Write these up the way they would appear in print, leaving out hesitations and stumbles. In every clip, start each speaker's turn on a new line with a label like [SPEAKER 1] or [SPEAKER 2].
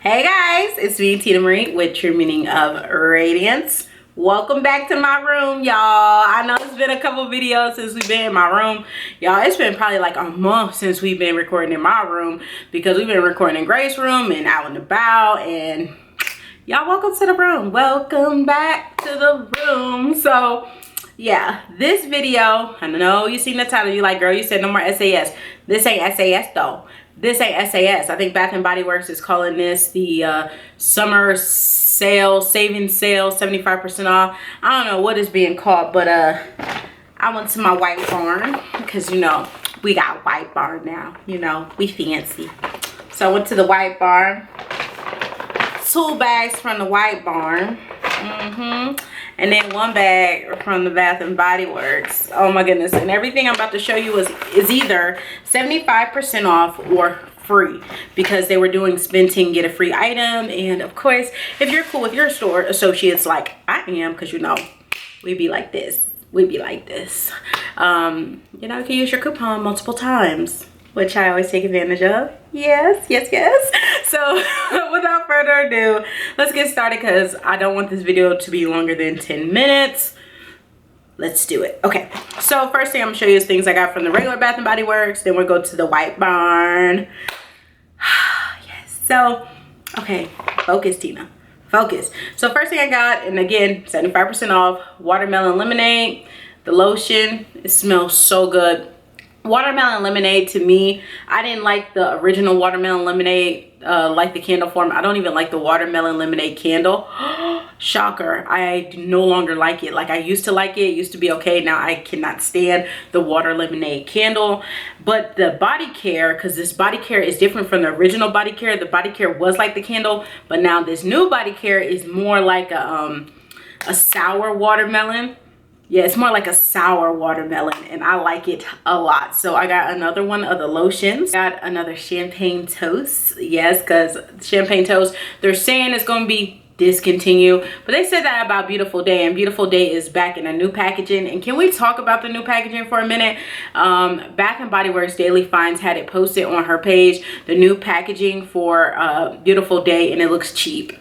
[SPEAKER 1] Hey guys, it's me, Tina Marie, with True Meaning of Radiance. Welcome back to my room, y'all. I know it's been a couple videos since we've been in my room. Y'all, it's been probably like a month since we've been recording in my room because we've been recording in Grace's room and out and about. And y'all, welcome to the room. Welcome back to the room. So yeah, this video, I know you seen the title, you like, girl, you said no more SAS. This ain't SAS though. This ain't SAS. I think Bath and Body Works is calling this the summer sale, savings sale, 75% off. I don't know what it's being called, but I went to my white barn because, you know, we got white barn now. You know, we fancy. So I went to the white barn. 2 bags from the white barn. And then 1 bag from the Bath and Body Works. Oh my goodness. And everything I'm about to show you is either 75% off or free, because they were doing spend 10 get a free item. And of course, if you're cool with your store associates like I am, because you know we be like this, you know, you can use your coupon multiple times, which I always take advantage of. Yes. So without further ado, let's get started because I don't want this video to be longer than 10 minutes. Let's do it. Okay, so first thing I'm gonna show you is things I got from the regular Bath and Body Works. Then we'll go to the white barn. Yes, so, okay, focus, Tina, focus. So first thing I got, and again, 75% off, watermelon lemonade. The lotion, it smells so good. Watermelon lemonade, to me, I didn't like the original watermelon lemonade, like the candle form. I don't even like the watermelon lemonade candle. Shocker, I no longer like it. Like I used to like it used to be okay. Now I cannot stand the water lemonade candle. But the body care, because this body care is different from the original body care. The body care was like the candle, but now this new body care is more like a sour watermelon. Yeah, it's more like a sour watermelon, and I like it a lot. So I got another one of the lotions. Got another champagne toast. Yes, because champagne toast, they're saying it's going to be discontinued, but they said that about Beautiful Day, and Beautiful Day is back in a new packaging. And can we talk about the new packaging for a minute? Bath and Body Works Daily Finds had it posted on her page, the new packaging for Beautiful Day, and it looks cheap.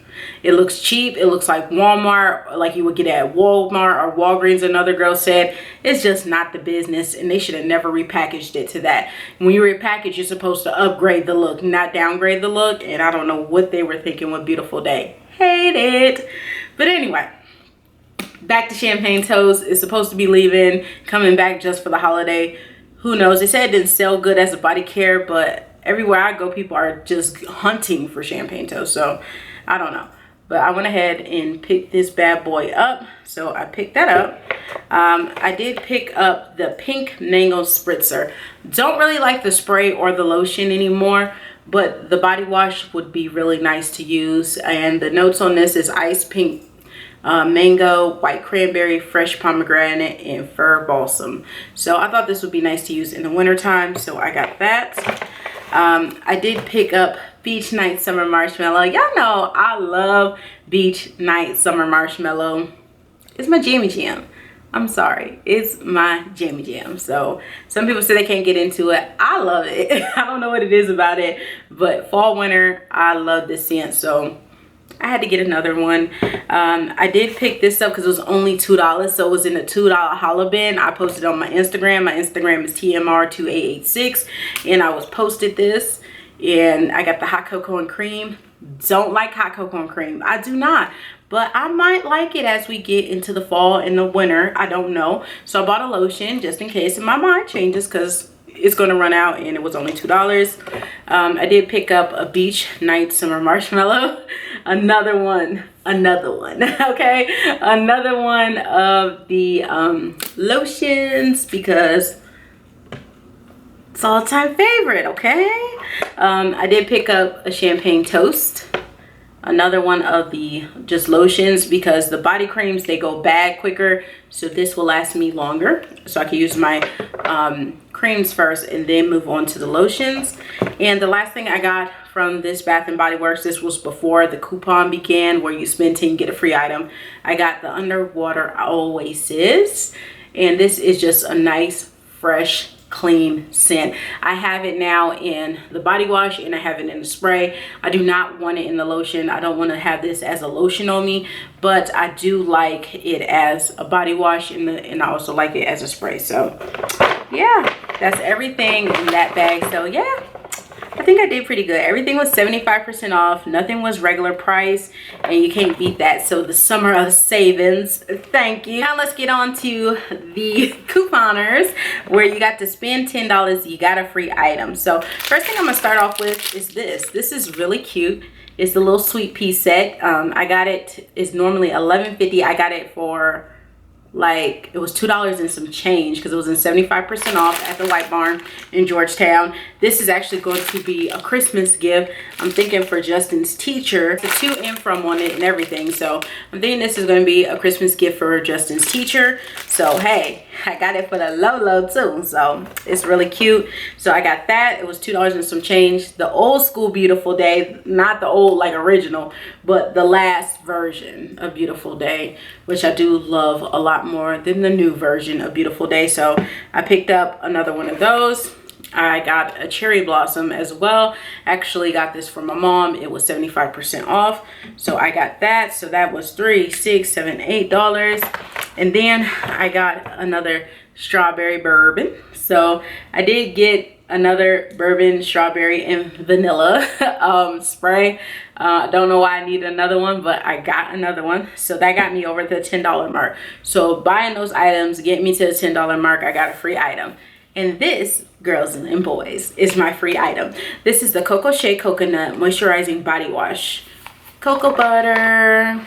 [SPEAKER 1] It looks cheap. It looks like Walmart, like you would get at Walmart or Walgreens. Another girl said it's just not the business, and they should have never repackaged it to that. When you repackage, you're supposed to upgrade the look, not downgrade the look. And I don't know what they were thinking with Beautiful Day. Hate it. But anyway, back to champagne toast. It's supposed to be leaving, coming back just for the holiday. Who knows? They said it didn't sell good as a body care, but everywhere I go, people are just hunting for champagne toast. So I don't know, but I went ahead and picked this bad boy up. So I picked that up. I did pick up the pink mango spritzer. Don't really like the spray or the lotion anymore, but the body wash would be really nice to use. And the notes on this is ice pink, mango, white cranberry, fresh pomegranate, and fir balsam. So I thought this would be nice to use in the wintertime, so I got that. I did pick up Beach Night Summer Marshmallow. Y'all know I love Beach Night Summer Marshmallow. It's my jammy jam. I'm sorry, it's my jammy jam. So some people say they can't get into it. I love it. I don't know what it is about it, but fall, winter, I love this scent. So I had to get another one. I did pick this up because it was only $2, so it was in a $2 holla bin. I posted on my Instagram. My Instagram is TMR2886, and I was posted this, and I got the hot cocoa and cream. Don't like hot cocoa and cream. I do not, but I might like it as we get into the fall and the winter. I don't know. So I bought a lotion just in case my mind changes, because it's going to run out, and it was only $2. I did pick up a Beach Night Summer Marshmallow. Another one, okay? Another one of the lotions, because it's all-time favorite, okay? I did pick up a champagne toast. Another one of the just lotions, because the body creams, they go bad quicker, so this will last me longer, so I can use my creams first and then move on to the lotions. And the last thing I got from this Bath and Body Works, this was before the coupon began where you spend 10 get a free item. I got the underwater oasis, and this is just a nice fresh clean scent. I have it now in the body wash and I have it in the spray. I do not want it in the lotion. I don't want to have this as a lotion on me, but I do like it as a body wash and I also like it as a spray. So yeah, that's everything in that bag. So yeah, I think I did pretty good. Everything was 75% off. Nothing was regular price, and you can't beat that. So the summer of savings, thank you. Now let's get on to the couponers, where you got to spend $10, you got a free item. So first thing I'm gonna start off with is this. This is really cute. It's the little sweet pea set. I got it, it's normally $11.50. I got it for like, it was $2 and some change because it was in 75% off at the White Barn in Georgetown. This is actually going to be a Christmas gift. I'm thinking for Justin's teacher. It's a to and from on it and everything. So I'm thinking this is going to be a Christmas gift for Justin's teacher. So hey, I got it for the low too. So it's really cute. So I got that. It was $2 and some change. The old school Beautiful Day, not the old like original, but the last version of Beautiful Day, which I do love a lot more than the new version of Beautiful Day. So I picked up another one of those. I got a cherry blossom as well. Actually got this from my mom. It was 75% off. So I got that. So that was $3, $6, $7, $8. And then I got another strawberry bourbon. So I did get another bourbon, strawberry, and vanilla spray. Don't know why I need another one, but I got another one. So that got me over the $10 mark. So buying those items get me to the $10 mark. I got a free item. And this, girls and boys, is my free item. This is the Cocoa Shea Coconut Moisturizing Body Wash. Cocoa butter.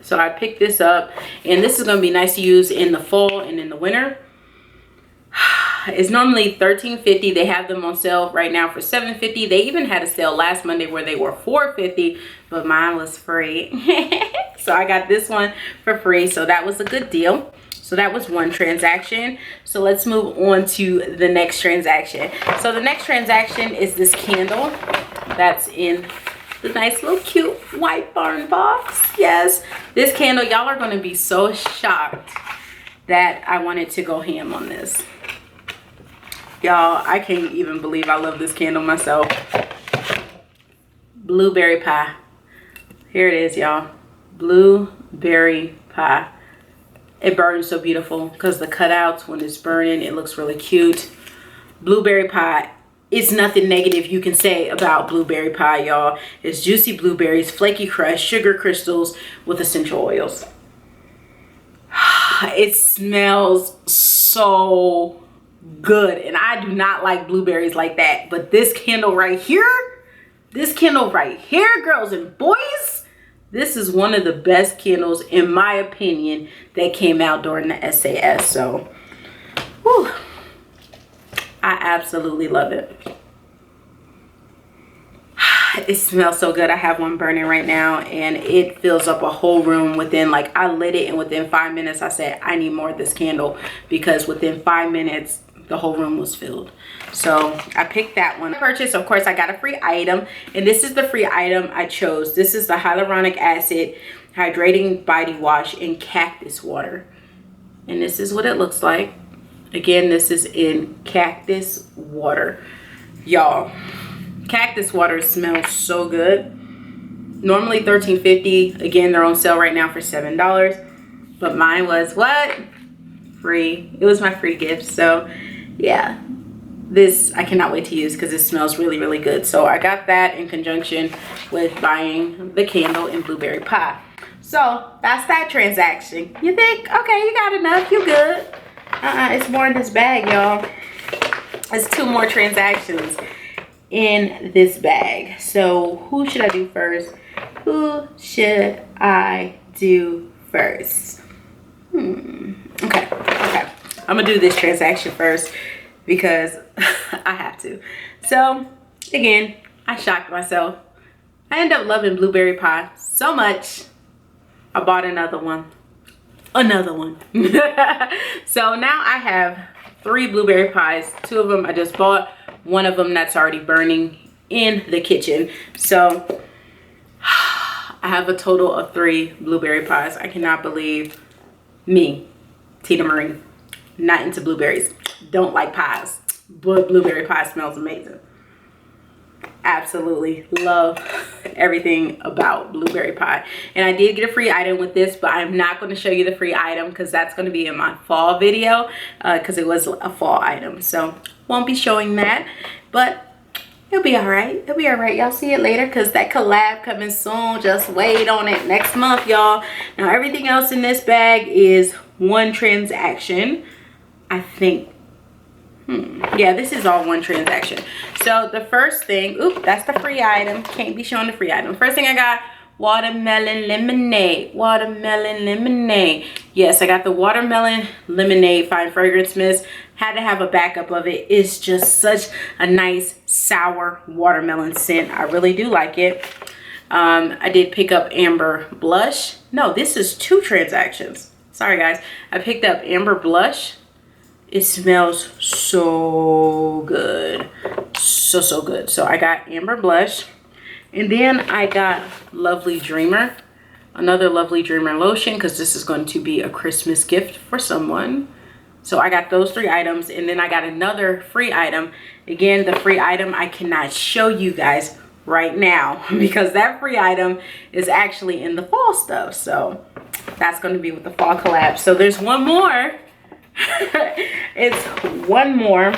[SPEAKER 1] So I picked this up, and this is going to be nice to use in the fall and in the winter. It's normally $13.50. They have them on sale right now for $7.50. They even had a sale last Monday where they were $4.50, but mine was free. So I got this one for free, so that was a good deal. So that was one transaction. So let's move on to the next transaction. So the next transaction is this candle that's in the nice little cute White Barn box. Yes, this candle, y'all are going to be so shocked that I wanted to go ham on this. Y'all, I can't even believe I love this candle myself. Blueberry pie. Here it is, y'all. Blueberry pie. It burns so beautiful because the cutouts, when it's burning, it looks really cute. Blueberry pie. It's nothing negative you can say about blueberry pie, y'all. It's juicy blueberries, flaky crust, sugar crystals with essential oils. It smells so good, and I do not like blueberries like that, but this candle right here, girls and boys, this is one of the best candles in my opinion that came out during the SAS. So whew, I absolutely love it. It smells so good. I have one burning right now, and it fills up a whole room within, like, I lit it, and within 5 minutes I said I need more of this candle, because within 5 minutes the whole room was filled. So I picked that one. Purchase, of course, I got a free item, and this is the free item I chose. This is the hyaluronic acid hydrating body wash in cactus water, and this is what it looks like. Again, this is in cactus water. Y'all, cactus water smells so good. Normally $13.50. Again, they're on sale right now for $7, but mine was what? Free. It was my free gift. So yeah, this I cannot wait to use because it smells really, really good. So I got that in conjunction with buying the candle and blueberry pie. So that's that transaction. You think, okay, you got enough, you good. It's more in this bag, y'all. It's 2 more transactions in this bag. So who should I do first? Who should I do first? Okay. I'm gonna do this transaction first because I have to. So again, I shocked myself. I ended up loving blueberry pie so much, I bought another one. So now I have 3 blueberry pies. 2 of them I just bought, 1 of them that's already burning in the kitchen. So I have a total of 3 blueberry pies. I cannot believe me, Tina Marie, not into blueberries, don't like pies. but blueberry pie smells amazing. Absolutely love everything about blueberry pie. And I did get a free item with this, but I'm not going to show you the free item because that's going to be in my fall video, because it was a fall item, so won't be showing that, but it'll be all right. It'll be all right. Y'all see it later because that collab coming soon. Just wait on it next month, y'all. Now everything else in this bag is one transaction, I think. Yeah, this is all one transaction. So the first thing, oop, that's the free item. Can't be showing the free item. First thing I got, watermelon lemonade. Watermelon lemonade. Yes, I got the watermelon lemonade fine fragrance mist. Had to have a backup of it. It's just such a nice sour watermelon scent. I really do like it. I did pick up amber blush. No, this is two transactions. Sorry guys. I picked up amber blush. It smells so good. So good. So I got amber blush. And then I got Lovely Dreamer. Another Lovely Dreamer lotion, because this is going to be a Christmas gift for someone. So I got those three items. And then I got another free item. Again, the free item I cannot show you guys right now because that free item is actually in the fall stuff. So that's going to be with the fall collab. So there's one more. It's one more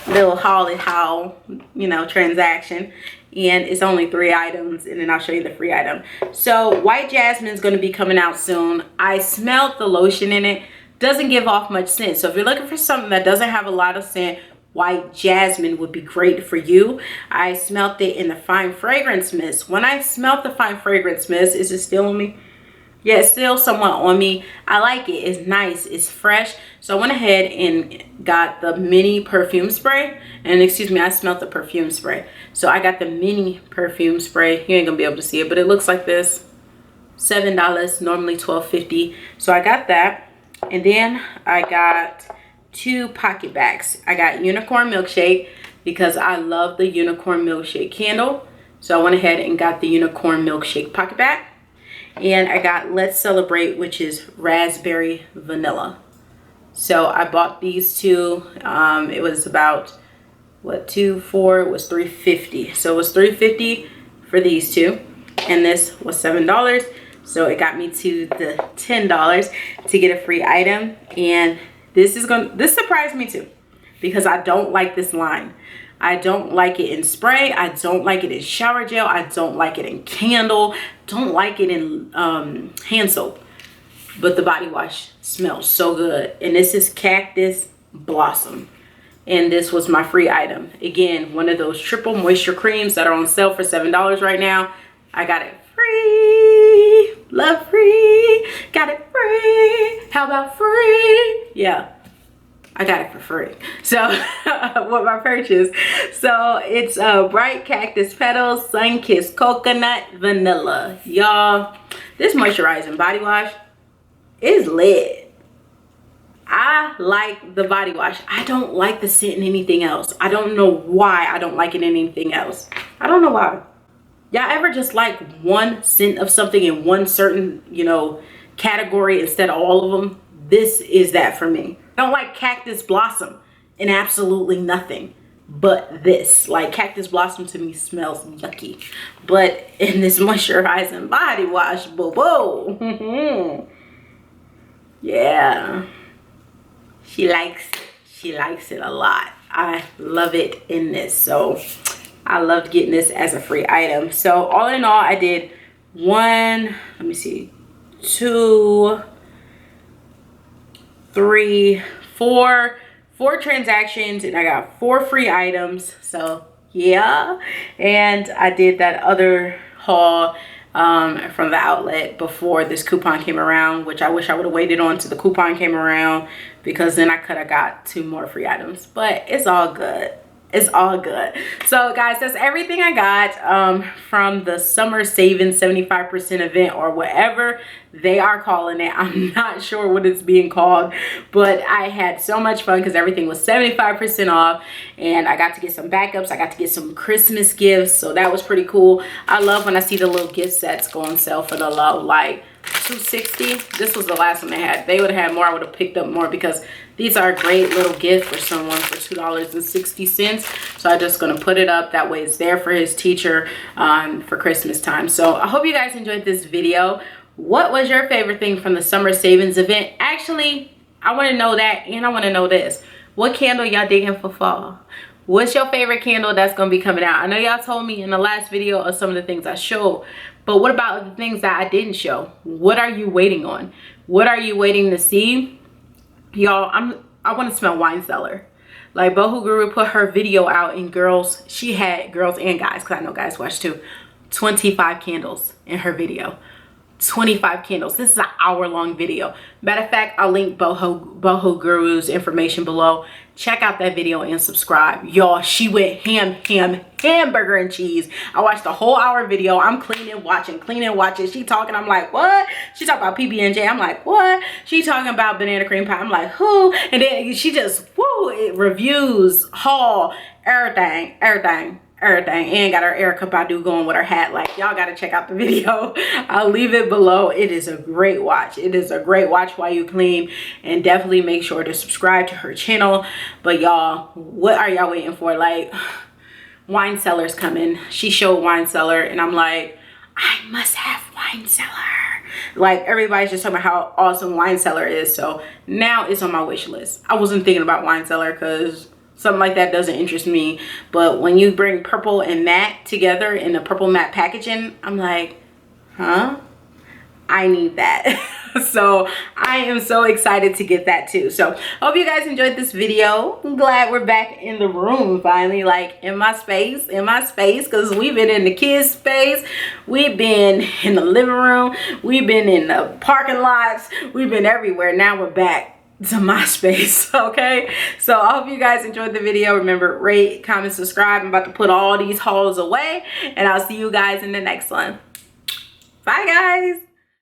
[SPEAKER 1] little haul, you know, transaction, and it's only three items, and then I'll show you the free item. So White Jasmine is going to be coming out soon. I smelled the lotion in it. Doesn't give off much scent, so if you're looking for something that doesn't have a lot of scent, White Jasmine would be great for you. I smelled it in the fine fragrance mist. When I smelled the fine fragrance mist, is it still on me? Yeah, it's still somewhat on me. I like it. It's nice. It's fresh. So I went ahead and got the mini perfume spray. And excuse me, I smelled the perfume spray. So I got the mini perfume spray. You ain't gonna be able to see it, but it looks like this. $7, normally $12.50. So I got that. And then I got two pocket bags. I got Unicorn Milkshake because I love the Unicorn Milkshake candle. So I went ahead and got the Unicorn Milkshake pocket bag. And I got Let's Celebrate, which is raspberry vanilla. So I bought these two. It was about, what, 2, 4, it was $3.50. So it was $3.50 for these two. And this was $7. So it got me to the $10 to get a free item. And this surprised me too, because I don't like this line. I don't like it in spray. I don't like it in shower gel. I don't like it in candle. Don't like it in hand soap. But the body wash smells so good. And this is Cactus Blossom. And this was my free item. Again, one of those triple moisture creams that are on sale for $7 right now. I got it free. Love free. Got it free. How about free? Yeah. I got it for free. So what my purchase. So it's Bright Cactus Petals, Sun-Kissed Coconut, Vanilla. Y'all, this moisturizing body wash is lit. I like the body wash. I don't like the scent in anything else. I don't know why I don't like it in anything else. I don't know why. Y'all ever just like one scent of something in one certain, you know, category instead of all of them? This is that for me. I don't like Cactus Blossom in absolutely nothing but this. Like, Cactus Blossom to me smells yucky. But in this moisturizing body wash, boo-boo. Yeah. She likes it a lot. I love it in this. So I loved getting this as a free item. So all in all, I did 1, let me see, 2, 3, 4 transactions, and I got 4 free items. So yeah, and I did that other haul from the outlet before this coupon came around, which I wish I would have waited on till the coupon came around, because then I could have got 2 more free items. But it's all good. It's all good. So guys, that's everything I got from the summer savings 75% event, or whatever they are calling it. I'm not sure what it's being called, but I had so much fun because everything was 75% off, and I got to get some backups. I got to get some Christmas gifts, so that was pretty cool. I love when I see the little gift sets go on sale for the low. Like, 260. This was the last one they had. They would have had more. I would have picked up more because these are a great little gift for someone for $2.60. So I'm just going to put it up. That way it's there for his teacher for Christmas time. So I hope you guys enjoyed this video. What was your favorite thing from the summer savings event? Actually, I want to know that, and I want to know this. What candle y'all digging for fall? What's your favorite candle that's going to be coming out? I know y'all told me in the last video of some of the things I showed, but what about the things that I didn't show? What are you waiting on? What are you waiting to see? Y'all, I want to smell wine cellar. Like Boho Guru put her video out, and girls, she had girls and guys, because I know guys watch too, 25 candles in her video. 25 candles. This is an hour-long video. Matter of fact, I'll link Boho Guru's information below. Check out that video and subscribe. Y'all, she went hamburger and cheese. I watched the whole hour video. I'm cleaning, watching. She talking, I'm like, what? She talking about PB&J. I'm like, what? She talking about banana cream pie. I'm like, who? And then she just, woo, it reviews, haul, everything. And got her Erica Badu going with her hat. Like, y'all gotta check out the video. I'll leave it below. It is a great watch. It is a great watch while you clean, and definitely make sure to subscribe to her channel. But y'all, what are y'all waiting for? Like, wine cellar's coming. She showed wine cellar, and I'm like, I must have wine cellar. Like, everybody's just talking about how awesome wine cellar is. So now it's on my wish list. I wasn't thinking about wine cellar because something like that doesn't interest me, but when you bring purple and matte together in a purple matte packaging, I'm like, huh? I need that. So I am so excited to get that too. So hope you guys enjoyed this video. I'm glad we're back in the room finally, like in my space, because we've been in the kids space, we've been in the living room, we've been in the parking lots, we've been everywhere. Now we're back to my space. Okay, so I hope you guys enjoyed the video. Remember, rate, comment, subscribe. I'm about to put all these hauls away, and I'll see you guys in the next one. Bye guys.